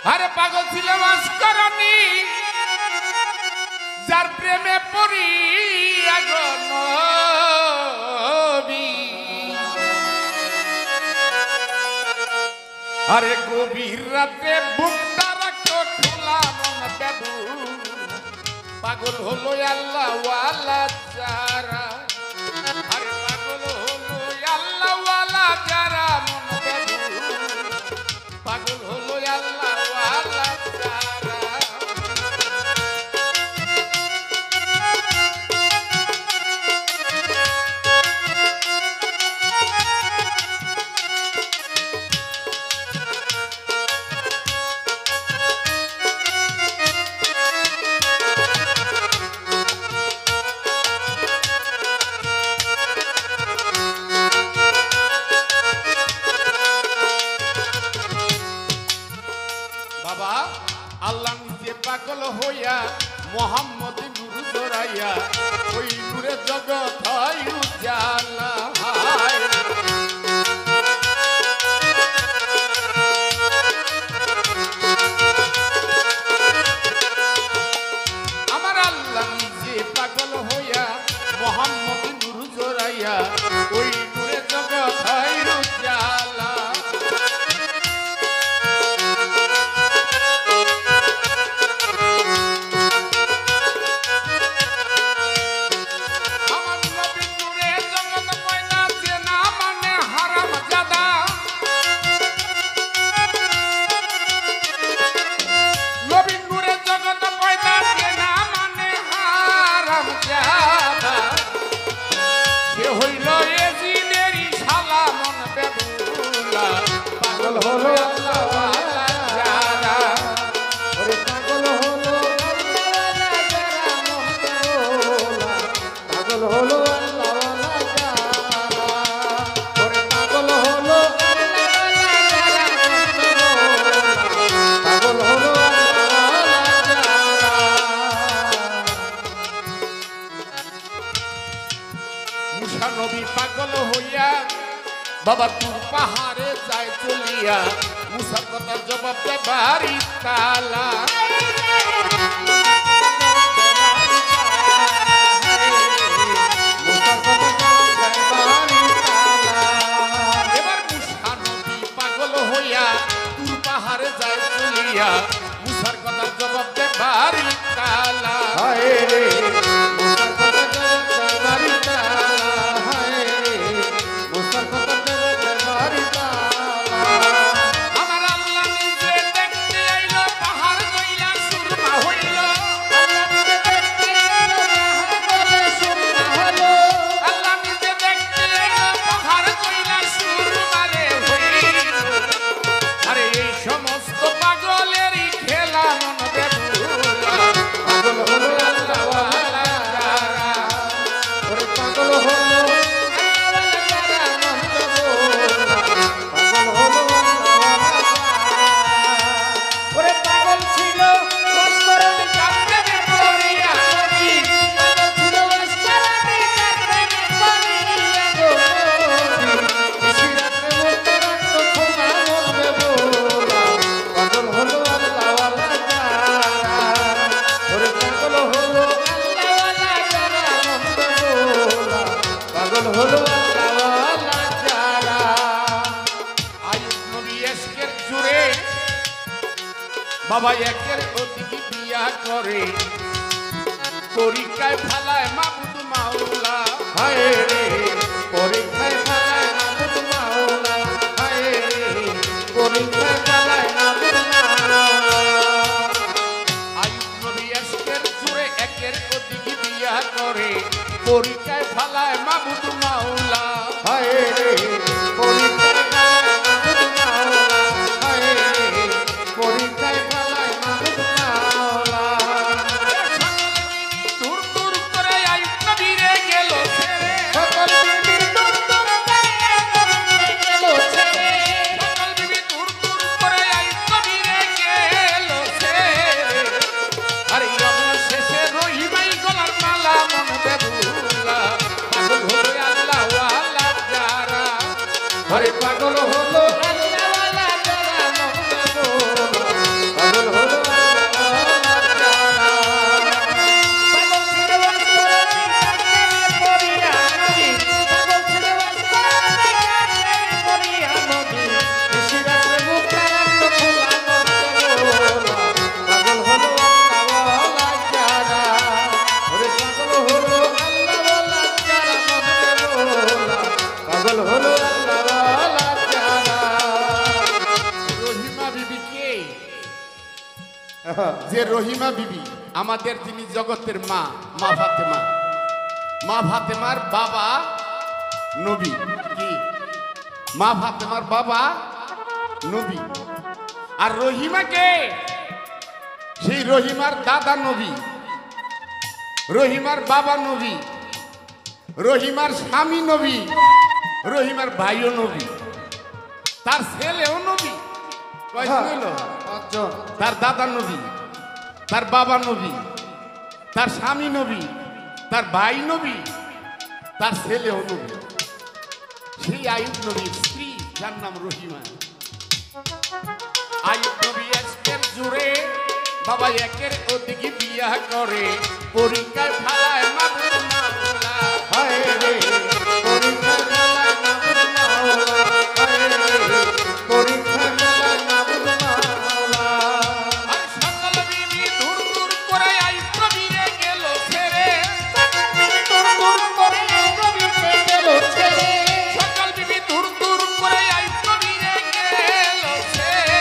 আরে পাগল ছিল মাস্করণী যার প্রেমে পড়ি নবী আরে গভীর রাতে বুকটা রাখতো খোলা মন বেদু পাগল হলো আল্লাহ ওয়ালা যারা আরে পাগল হলো আল্লাহ ওয়ালা যারা মন বেদু পাগল হলো আল্লাহ ওয়ালা যারা বাবা আল্লাহ নিজে পাগল হইয়া মোহাম্মদ নূর জড়াইয়া ওই নূরে জগৎ হয় উজালা আমার আল্লাহ নিজে পাগল হইয়া মোহাম্মদ নূর জড়াইয়া ওই নূরে জগৎ হয় উজালা পাগল হলো আল্লাহ ওয়ালা যারা ওরে পাগল হলো আল্লাহ যারা মন বেদুলা পাগল হলো আল্লাহ ওয়ালা যারা ওরে পাগল হলো আল্লাহ যারা মন বেদুলা পাগল হলো আল্লাহ ওয়ালা যারা মুসা নবী পাগল হইয়া বাবা তুর পাহাড়ে যায় চলিয়া মুসার কথার জবাব দেয় বাড়ি তালা এবার মুসা নবী পাগল হইয়া তুর পাহাড়ে যায় চলিয়া মুসার কথার জবাব দেয় বাড়ি তালা বাবা একের অধিক বিয়া করে পরীক্ষায় ফালায় মাবুদ মাওলা হায় রে পরীক্ষায় ফালায় মাবুদ মাওলা হায় রে পরীক্ষায় ফালায় মাবুদ মাওলা আইয়ুব নবী একের জুড়ে একের অধিক বিয়া করে পরীক্ষায় ফালায় মাবুদ মাওলা হায় রে পরীক্ষায় ফালায় মাবুদ মাওলা হায় রে পরীক্ষায় যে রহিমা বিবি আমাদের যিনি জগতের মা, মা ফাতেমা, মা ফাতেমার বাবা নবী। কি মা ফাতেমার বাবা নবী, আর রহিমাকে সেই রহিমার দাদা নবী, রহিমার বাবা নবী, রহিমার স্বামী নবী, রহিমার ভাইও নবী, তার ছেলেও নবী। কয়জন হইল? তার দাদা নবী, তার বাবা নবী, তার স্বামী নবী, তার ভাই নবী, তার ছেলেও নবী। সেই আইয়ুব নবীর স্ত্রী যার নাম রহিমা। আইয়ুব নবী আজকের জুড়ে বাবা একের ওদিকে বিয়া করে, পরীক্ষায় ফালায় মাবুদ মাওলা। হায় রে পরীক্ষায় ফালায় মাবুদ মাওলা, হায় রে পরীক্ষায় ফালায় মাবুদ মাওলা। আর সকল বিবি দূর দূর করে আইয়ুব নবীরে গেল ছেড়ে, দূর দূর করে আইয়ুব নবীরে গেল ছেড়ে, সকল বিবি দূর দূর করে আইয়ুব নবীরে গেল ছেড়ে।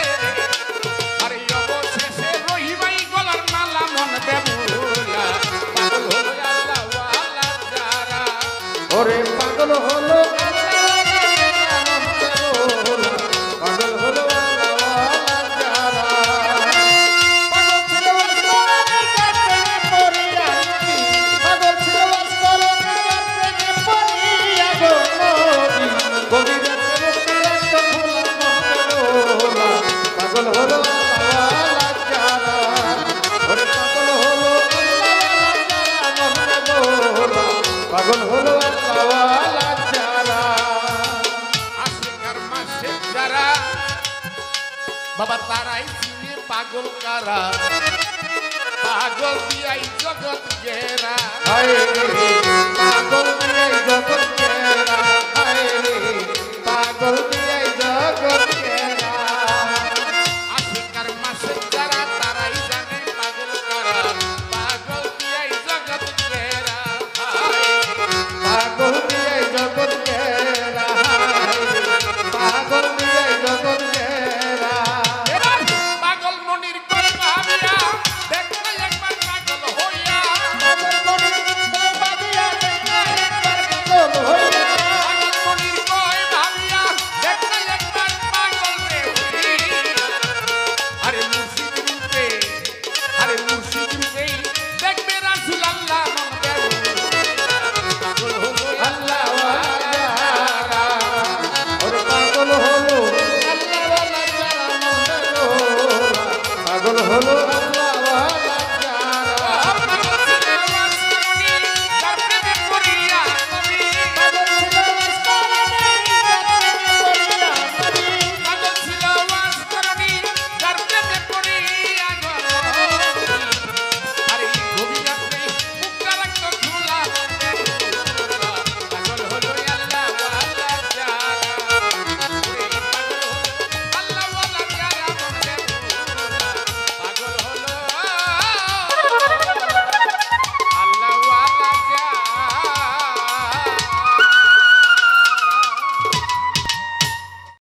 আর অবশেষে রহিমাই গলার মালা মন বেবুলা, পাগল হলো আল্লাহ ওয়ালা যারা। ওরে পাগল হলো পাগল হলো পাগল হলো আল্লাহওয়ালা যারা। আশিকার মাসে যারা বাবা তারাই চিনে পাগল কারা, পাগল দিয়াই জগৎ ঘেরা। হায় রে পাগল দিয়াই জগৎ ঘেরা, হায় রে পাগল দিয়াই জগৎ ঘেরা। আশিকার মাসে যারা তারাই জানে পাগল কারা, পাগল দিয়াই জগৎ ঘেরা। পাগল দিয়ে জগৎ ঘেরা, পাগল দিয়ে জগৎ ঘেরা। পাগল মনির কই ভাবিয়া দেখতে একবার পাগল হইয়া, পাগল মনির কই ভাবিয়া দেখতে একবার পাগল হইয়া, পাগল মনির কই ভাবিয়া দেখতে একবার পাগল রে হইয়া। আরে মুর্শিদ রূপে, আরে মুর্শিদ রূপে দেখবে রাসূল আল্লাহ মন পাগল হলো আল্লাহওয়ালা যারা। ওরে পাগল হলো আল্লাহওয়ালা যারা, পাগল হলো